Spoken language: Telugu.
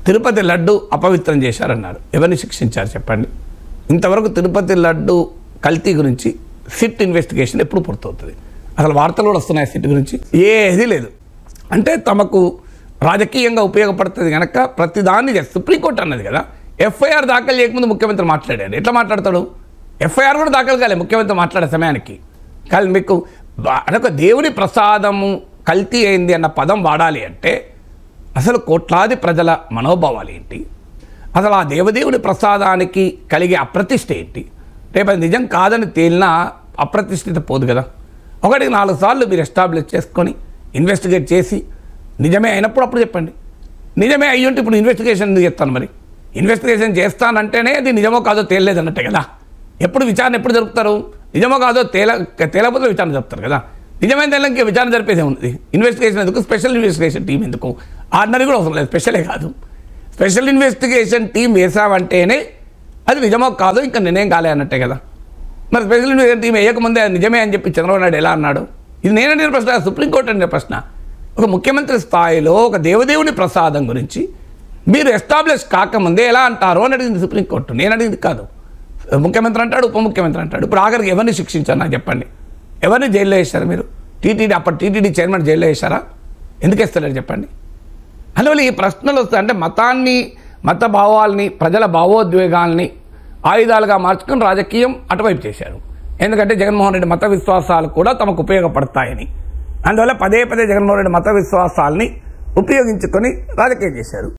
తిరుపతి లడ్డు అపవిత్రం చేశారన్నారు. ఎవరిని శిక్షించారు చెప్పండి? ఇంతవరకు తిరుపతి లడ్డు కల్తీ గురించి సిట్ ఇన్వెస్టిగేషన్ ఎప్పుడు పూర్తవుతుంది? అసలు వార్తలు కూడా వస్తున్నాయి సిట్ గురించి? ఏది లేదు. అంటే తమకు రాజకీయంగా ఉపయోగపడుతుంది కనుక ప్రతిదాన్ని సుప్రీంకోర్టు అన్నది కదా. ఎఫ్ఐఆర్ దాఖలు చేయకముందు ముఖ్యమంత్రి మాట్లాడాడు. ఎట్లా మాట్లాడతాడు? ఎఫ్ఐఆర్ కూడా దాఖలు కాలే ముఖ్యమంత్రి మాట్లాడే సమయానికి. కానీ మీకు అనొక దేవుని ప్రసాదము కల్తీ అయింది అన్న పదం వాడాలి అంటే అసలు కోట్లాది ప్రజల మనోభావాలు ఏంటి? అసలు ఆ దేవదేవుని ప్రసాదానికి కలిగే అప్రతిష్ట ఏంటి? రేపు అది నిజం కాదని తేలినా అప్రతిష్ఠిత పోదు కదా. ఒకటికి 4 సార్లు మీరు ఎస్టాబ్లిష్ చేసుకొని ఇన్వెస్టిగేట్ చేసి నిజమే అయినప్పుడు అప్పుడు చెప్పండి. నిజమే అయ్యుంటే ఇప్పుడు ఇన్వెస్టిగేషన్ ఎందుకు చెప్తాను? మరి ఇన్వెస్టిగేషన్ చేస్తానంటేనే అది నిజమో కాదో తేలలేదు అన్నట్టే కదా. ఎప్పుడు విచారణ ఎప్పుడు జరుపుతారు? నిజమో కాదో తేలకపోతే విచారణ జరుపుతారు కదా. నిజమైన తెలంగా విచారణ జరిపేదే ఉంది. ఇన్వెస్టిగేషన్ ఎందుకు? స్పెషల్ ఇన్వెస్టిగేషన్ టీం ఎందుకు? ఆర్డినరీ కూడా అవసరం లేదు, స్పెషలే కాదు. స్పెషల్ ఇన్వెస్టిగేషన్ టీం వేసామంటేనే అది నిజమో కాదో ఇంకా నిర్ణయం కాలే అన్నట్టే కదా. మరి స్పెషల్ ఇన్వెస్టిగేషన్ టీం వేయకముందే అది నిజమే అని చెప్పి చంద్రబాబు నాయుడు ఎలా అన్నాడు? ఇది నేనడిగిన ప్రశ్న, సుప్రీంకోర్టు అడిగిన ప్రశ్న. ఒక ముఖ్యమంత్రి స్థాయిలో ఒక దేవదేవుని ప్రసాదం గురించి మీరు ఎస్టాబ్లిష్ కాకముందే ఎలా అంటారో అని అడిగింది సుప్రీంకోర్టు. నేను అడిగింది కాదు. ముఖ్యమంత్రి అంటాడు, ఉప ముఖ్యమంత్రి అంటాడు. ఇప్పుడు ఆఖరికి ఎవరిని శిక్షించారు నాకు చెప్పండి? ఎవరిని జైల్లో వేశారు మీరు? అప్పటి టీటీడీ చైర్మన్ జైల్లో వేశారా? ఎందుకు వేస్తలేరు చెప్పండి? అందువల్ల ఈ ప్రశ్నలు వస్తాయి. అంటే మతాన్ని, మత భావాల్ని, ప్రజల భావోద్వేగాల్ని ఆయుధాలుగా మార్చుకొని రాజకీయం అటువైపు చేశారు. ఎందుకంటే జగన్మోహన్ రెడ్డి మత విశ్వాసాలు కూడా తమకు ఉపయోగపడతాయని. అందువల్ల పదే పదే జగన్మోహన్ రెడ్డి మత విశ్వాసాలని ఉపయోగించుకొని రాజకీయం చేశారు.